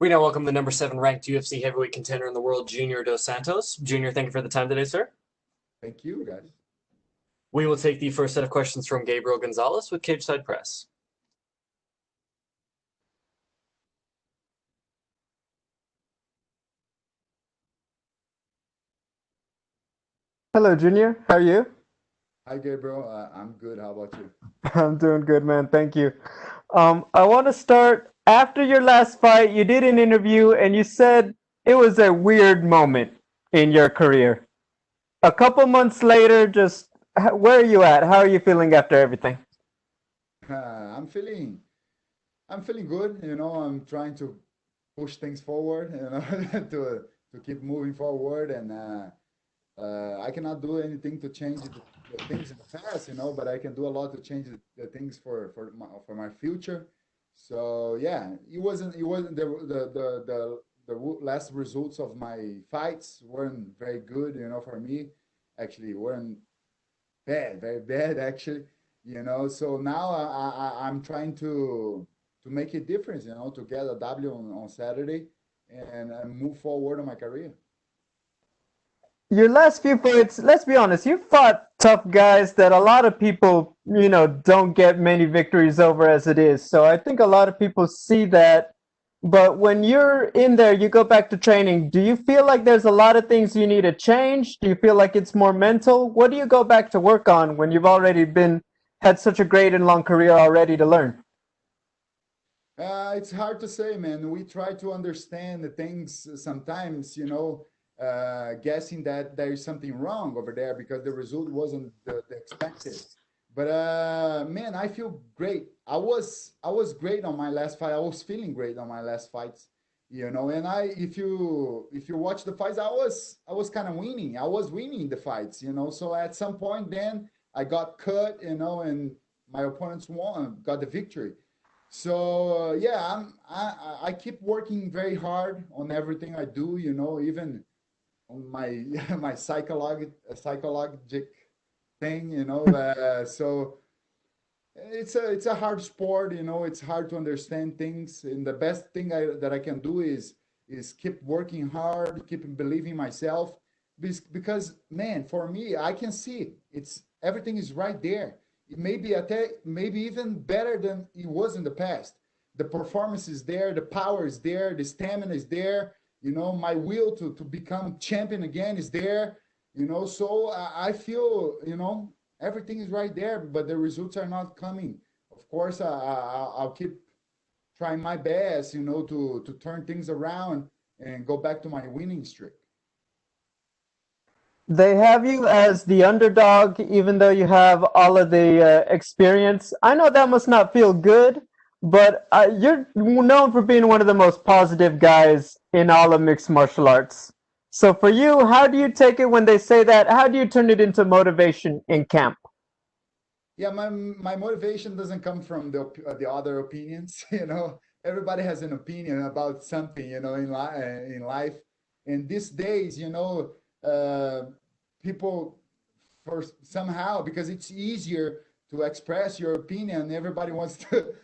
We now welcome the number 7 ranked UFC heavyweight contender in the world, Junior Dos Santos. Junior, thank you for the time today, sir. Thank you, guys. We will take the first set of questions from Gabriel Gonzalez with Cage Side Press. Hello, Junior. How are you? Hi, Gabriel. I'm good. How about you? I'm doing good, man. Thank you. I want to start after your last fight. You did an interview and you said it was a weird moment in your career. A couple months later, where are you at? How are you feeling after everything? Uh, I'm feeling, I'm feeling good. I'm trying to push things forward. To keep moving forward, and I cannot do anything to change the things in the past. But I can do a lot to change the things for my future. So yeah, it wasn't the last results of my fights weren't very good. For me, actually weren't bad, very bad actually. So now I'm trying to make a difference. To get a W on Saturday and move forward on my career. Your last few fights, let's be honest, you fought tough guys that a lot of people, don't get many victories over as it is. So I think a lot of people see that. But when you're in there, you go back to training. Do you feel like there's a lot of things you need to change? Do you feel like it's more mental? What do you go back to work on when you've already had such a great and long career already to learn? It's hard to say, man. We try to understand the things sometimes, guessing that there is something wrong over there because the result wasn't the expected. But man, I feel great. I was great on my last fight. I was feeling great on my last fights, And if you watch the fights, I was kind of winning. I was winning the fights, So at some point, then I got cut, and my opponents won, got the victory. So yeah, I keep working very hard on everything I do. Even on my my psychologic thing. So it's a hard sport. It's hard to understand things, and the best thing that I can do is keep working hard, keep believing myself, because man, for me, I can see it. It's everything is right there. It may be maybe even better than it was in the past. The performance is there, the power is there, the stamina is there. My will to become champion again is there. So I feel everything is right there, but the results are not coming. Of course, I'll keep trying my best, to turn things around and go back to my winning streak. They have you as the underdog, even though you have all of the experience. I know that must not feel good, but you're known for being one of the most positive guys in all of mixed martial arts. So for you, how do you take it when they say that? How do you turn it into motivation in camp? Yeah, my motivation doesn't come from the other opinions. Everybody has an opinion about something, in life. And these days, uh, people, for somehow, because it's easier to express your opinion, everybody wants to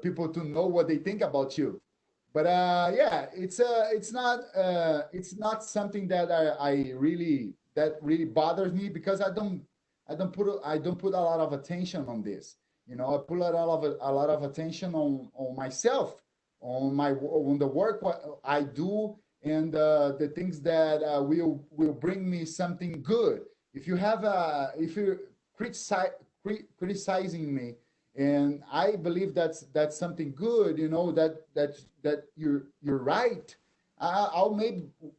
people to know what they think about you. But yeah, it's not something that really bothers me, because I don't put a lot of attention on this. I put a lot of attention on myself, on the work what I do, and the things that will bring me something good. If you're criticizing me, and I believe that's something good, that you're right. I'll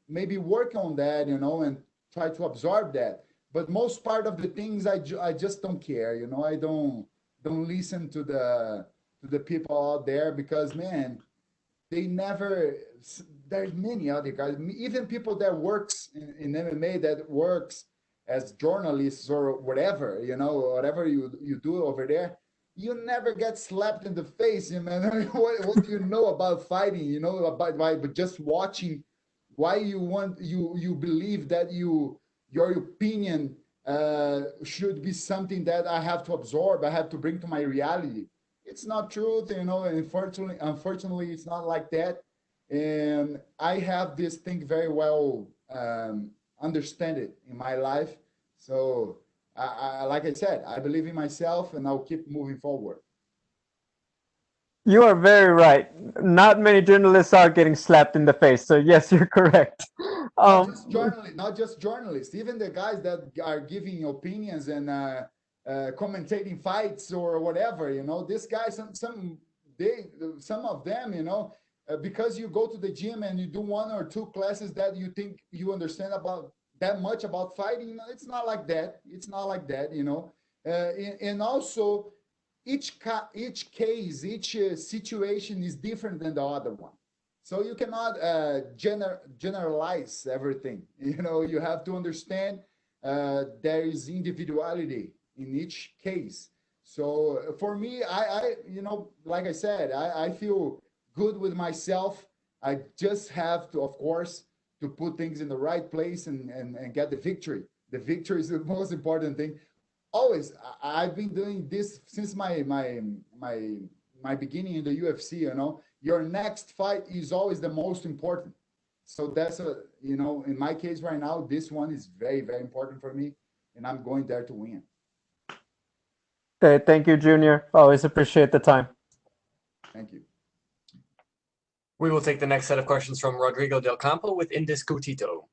maybe work on that, and try to absorb that. But most part of the things I just don't care. I don't listen to the people out there, because man, they never. There's many other guys, even people that works in MMA, that works as journalists or whatever, whatever you do over there. You never get slapped in the face, man. What do you know about fighting? About by just watching. Why you believe that your opinion should be something that I have to absorb, I have to bring to my reality? It's not truth. Unfortunately, it's not like that. And I have this thing very well understand it in my life. So like I said, I believe in myself, and I'll keep moving forward. You are very right. Not many journalists are getting slapped in the face. So yes, you're correct. Not just journalists, even the guys that are giving opinions and commentating fights or whatever. This guy, some of them, because you go to the gym and you do one or two classes that you think you understand about that much about fighting. It's not like that. It's not like that. And also each case, each situation is different than the other one. So you cannot generalize everything. You have to understand there is individuality in each case. So for me, like I said, I feel good with myself. I just have to, of course, to put things in the right place and get the victory. The victory is the most important thing. Always, I've been doing this since my beginning in the UFC. Your next fight is always the most important. So that's in my case right now, this one is very, very important for me, and I'm going there to win. Okay, thank you, Junior. Always appreciate the time. Thank you. We will take the next set of questions from Rodrigo Del Campo with Indiscutito.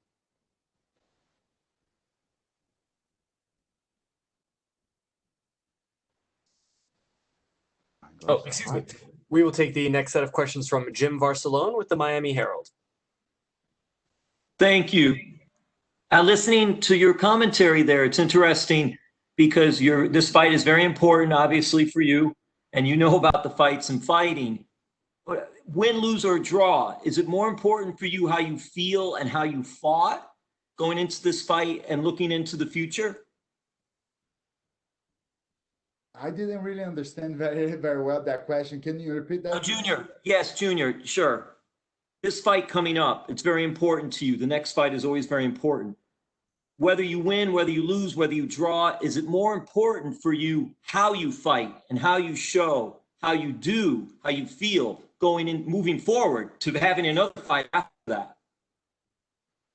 Oh, excuse me. We will take the next set of questions from Jim Barcelone with the Miami Herald. Thank you. Listening to your commentary there, it's interesting because this fight is very important, obviously, for you, and you know about the fights and fighting. But win, lose, or draw, is it more important for you how you feel and how you fought going into this fight and looking into the future? I didn't really understand very, very well that question. Can you repeat that? Junior. Yes, Junior, sure. This fight coming up, it's very important to you. The next fight is always very important. Whether you win, whether you lose, whether you draw, is it more important for you how you fight and how you show, how you do, how you feel going in, moving forward to having another fight after that?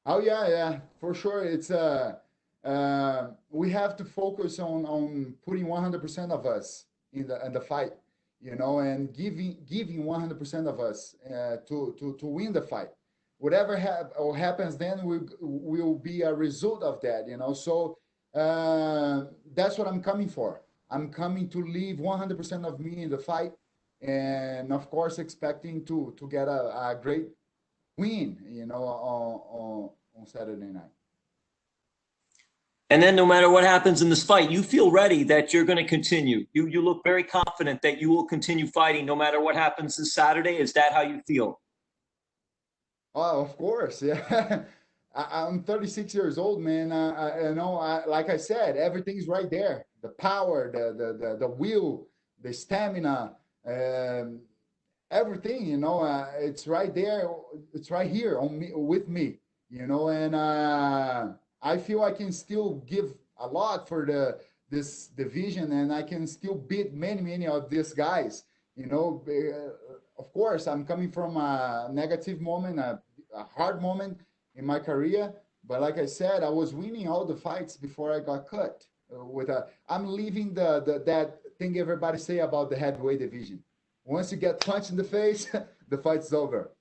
Oh yeah, for sure. It's we have to focus on putting 100% of us in the fight, and giving 100% of us to win the fight. Whatever happens then will be a result of that, So that's what I'm coming for. I'm coming to leave 100% of me in the fight, and of course expecting to get a great win, on Saturday night. And then no matter what happens in this fight, you feel ready that you're going to continue. You look very confident that you will continue fighting no matter what happens this Saturday. Is that how you feel? Oh, of course, yeah. I'm 36 years old, man. Like I said, everything's right there. The power, the will, the stamina, everything. It's right there. It's right here on me, with me. And I feel I can still give a lot for this division, and I can still beat many of these guys. Of course, I'm coming from a negative moment, a hard moment in my career. But like I said, I was winning all the fights before I got cut. I'm leaving that thing everybody say about the heavyweight division. Once you get punched in the face, the fight's over.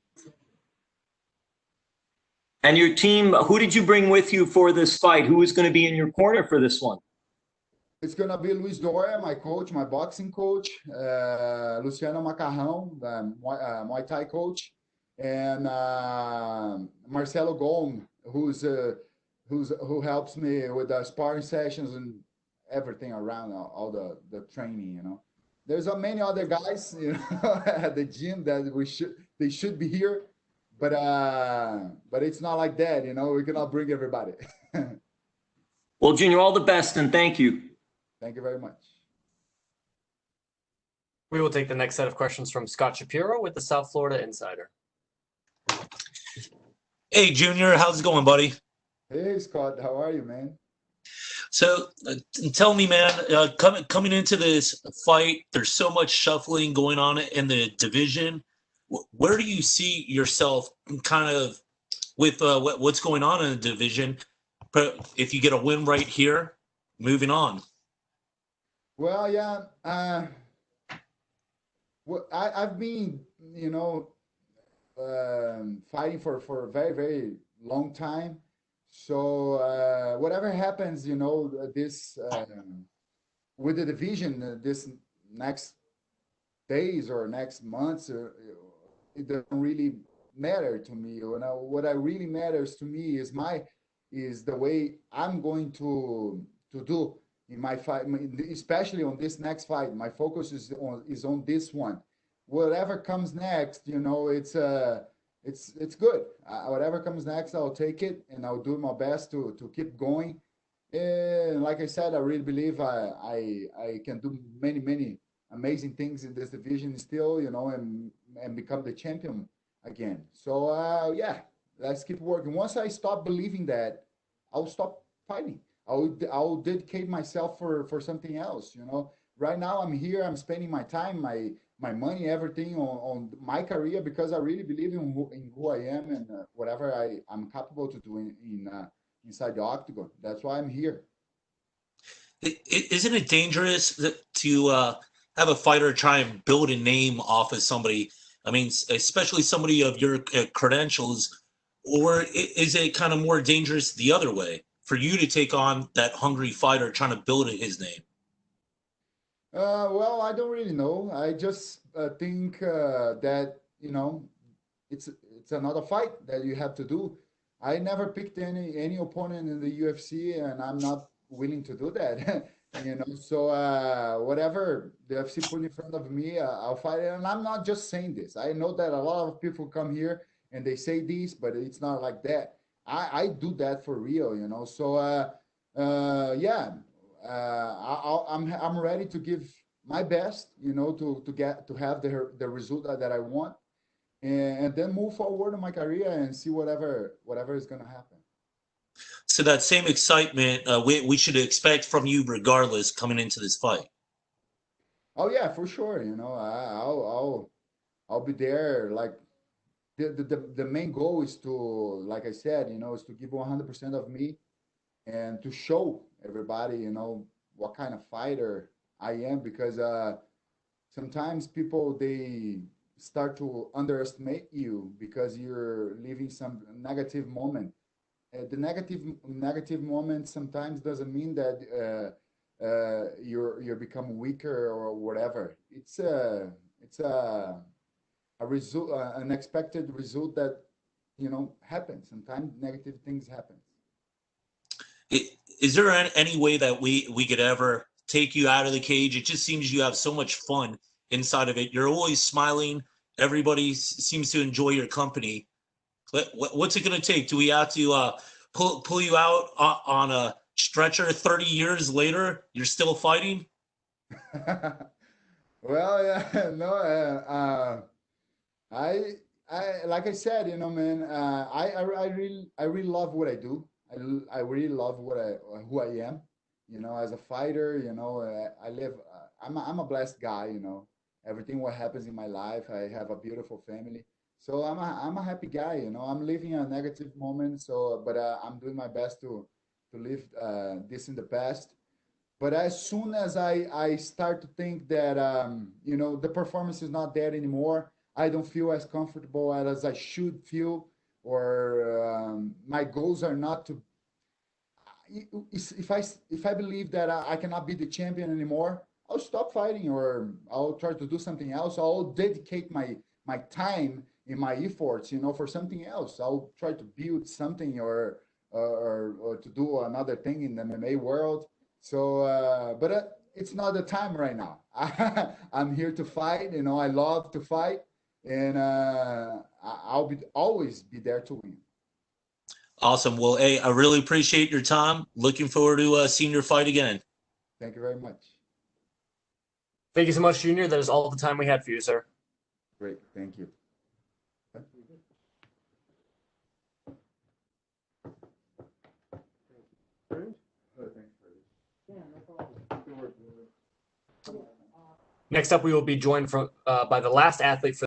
And your team, who did you bring with you for this fight? Who is going to be in your corner for this one? It's going to be Luis Doria, my coach, my boxing coach, Luciano Macarrão, the Muay Thai coach, and Marcelo Gom, who helps me with the sparring sessions and everything around all the training. There's many other guys, at the gym that they should be here, but it's not like that. We cannot bring everybody. Well, Junior, all the best and thank you. Thank you very much. We will take the next set of questions from Scott Shapiro with the South Florida Insider. Hey, Junior, how's it going, buddy? Hey, Scott, how are you, man? So tell me, man, coming into this fight, there's so much shuffling going on in the division. Where do you see yourself kind of with what's going on in the division? But if you get a win right here, moving on. Well, yeah. Well, I've been, fighting for a very, very long time. So whatever happens, this with the division, this next days or next months, it doesn't really matter to me. What I really matters to me is the way I'm going to do in my fight, especially on this next fight. My focus is on this one. Whatever comes next, it's good. Whatever comes next, I'll take it and I'll do my best to keep going. And like I said, I really believe I can do many amazing things in this division still, and become the champion again. So yeah, let's keep working. Once I stop believing that, I'll stop fighting. I'll dedicate myself for something else. Right now I'm here. I'm spending my time, my money, everything on my career because I really believe in who I am and whatever I'm capable to do inside the octagon. That's why I'm here. Isn't it dangerous to have a fighter try and build a name off of somebody? I mean, especially somebody of your credentials, or is it kind of more dangerous the other way for you to take on that hungry fighter trying to build his name? Well, I don't really know. I just think that it's another fight that you have to do. I never picked any opponent in the UFC, and I'm not willing to do that. So whatever the UFC put in front of me, I'll fight it. And I'm not just saying this. I know that a lot of people come here and they say this, but it's not like that. I do that for real. So yeah, I'm ready to give my best, to have the result that I want, and then move forward in my career and see whatever is gonna happen. So that same excitement we should expect from you regardless coming into this fight. Oh yeah, for sure. I'll be there. Like the main goal is to, like I said, is to give 100% of me and to show everybody, what kind of fighter I am, because sometimes people they start to underestimate you because you're living some negative moment. The negative moment sometimes doesn't mean that you're become weaker or whatever. It's a result, an expected result that happens. Sometimes negative things happen. Is there any way that we could ever take you out of the cage? It just seems you have so much fun inside of it. You're always smiling. Everybody seems to enjoy your company. What's it going to take? Do we have to pull you out on a stretcher 30 years later? You're still fighting? Well, yeah, no, I, like I said, man, I really love what I do. I really love who I am, as a fighter. I live. I'm a blessed guy. Everything what happens in my life, I have a beautiful family. So I'm a happy guy. I'm living a negative moment. So, but I'm doing my best to live this in the past. But as soon as I start to think that the performance is not there anymore, I don't feel as comfortable as I should feel, or my goals are not to. If I believe that I cannot be the champion anymore, I'll stop fighting, or I'll try to do something else. I'll dedicate my time and my efforts, for something else. I'll try to build something, or to do another thing in the MMA world. So, but it's not the time right now. I'm here to fight. I love to fight, and I'll always be there to win. Awesome. Well, hey, I really appreciate your time. Looking forward to seeing your fight again. Thank you very much. Thank you so much, Junior. That is all the time we had for you, sir. Great. Thank you. Next up, we will be joined by the last athlete for